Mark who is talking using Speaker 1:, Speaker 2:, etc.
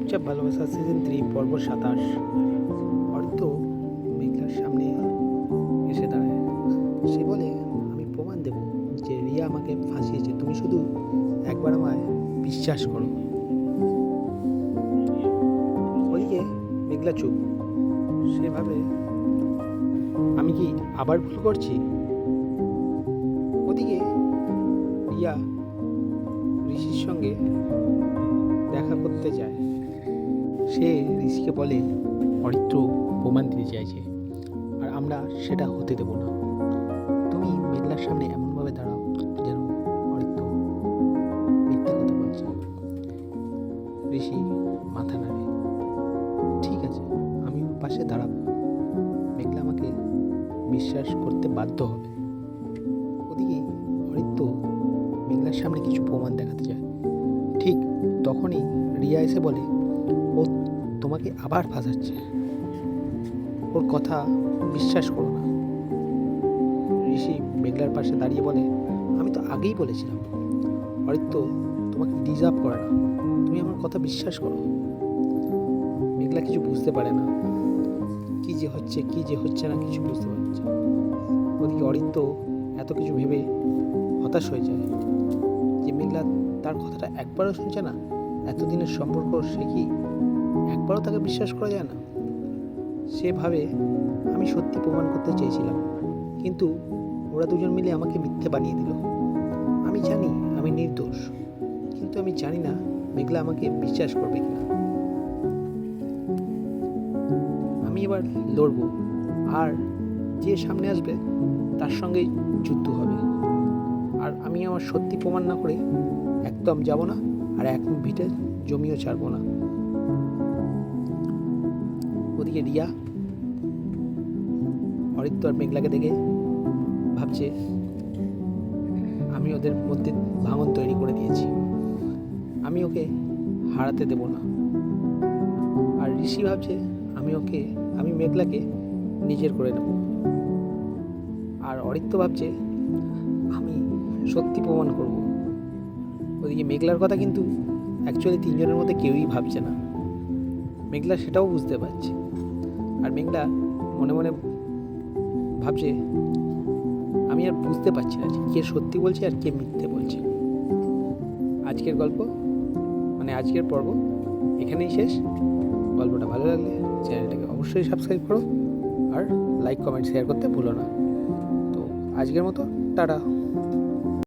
Speaker 1: চুপচাপ ভালোবাসা সিজন 3 পর্ব 27। অর্থ মেঘলার সামনে এসে দাঁড়ায়। সে বলে, আমি প্রমাণ দেব যে রিয়া আমাকে ফাঁসিয়েছে, তুমি শুধু একবার আমায় বিশ্বাস করো। ওইদিকে মেঘলা চুপ। সে ভাবে, আমি কি আবার ভুল করছি? ওদিকে রিয়া ঋষির সঙ্গে দেখা করতে যায়। সে ঋষিকে বলে, অরিত্র প্রমাণ দিতে চাইছে, আর আমরা সেটা হতে দেব না। তুমি মেঘলার সামনে এমনভাবে দাঁড়াও যেন অরিত্র মিথ্যা কথা বলছে। ঋষি মাথা নাড়ে, ঠিক আছে, আমি ওর পাশে দাঁড়াবো। মেঘলা আমাকে বিশ্বাস করতে বাধ্য হবে। ওদিকে অরিত্র মেঘলার সামনে কিছু প্রমাণ দেখাতে চায়। ঠিক তখনই রিয়া এসে বলে, ও তোমাকে আবার ফাঁসাচ্ছে, ওর কথা বিশ্বাস করো না। ঋষি মেঘলার পাশে দাঁড়িয়ে বলে, আমি তো আগেই বলেছিলাম অরিত্র তোমাকে ডিজার্ভ করে না, তুমি আমার কথা বিশ্বাস করো। মেঘলা কিছু বুঝতে পারে না, কি যে হচ্ছে না কিছু বুঝতে পারছে। ওদিকে অরিত্র এত কিছু ভেবে হতাশ হয়ে যায় যে মেঘলা তার কথাটা একবারও শুনছে না। এতদিনের সম্পর্ক, সে কি একবারও তাকে বিশ্বাস করা যায় না? সে ভাবে, আমি সত্যি প্রমাণ করতে চেয়েছিলাম, কিন্তু ওরা দুজন মিলে আমাকে মিথ্যে বানিয়ে দিল। আমি জানি আমি নির্দোষ, কিন্তু আমি জানি না মেঘলা আমাকে বিশ্বাস করবে কিনা। আমি এবার লড়ব, আর যে সামনে আসবে তার সঙ্গেই যুদ্ধ হবে। আর আমি আমার সত্যি প্রমাণ না করে একদম যাব না, আর এক ভিটে জমিও ছাড়বো না। ওদিকে রিয়া অরিত্র আর মেঘলাকে দেখে ভাবছে, আমি ওদের মধ্যে ভাঙন তৈরি করে দিয়েছি, আমি ওকে হারাতে দেব না। আর ঋষি ভাবছে, আমি মেঘলাকে নিজের করে নেব। আর অরিত্র ভাবছে, আমি সত্যি প্রমাণ করব। ওদিকে মেঘলার কথা কিন্তু অ্যাকচুয়ালি তিনজনের মধ্যে কেউই ভাবছে না। মেঘলা সেটাও বুঝতে পারছে। আর মেঘলা মনে মনে ভাবছে, আমি আর বুঝতে পারছি না যে কে সত্যি বলছে আর কে মিথ্যে বলছে। আজকের গল্প আজকের পর্ব এখানেই শেষ। গল্পটা ভালো লাগলে চ্যানেলটাকে অবশ্যই সাবস্ক্রাইব করো, আর লাইক কমেন্ট শেয়ার করতে ভুলো না। তো আজকের মতো টাটা।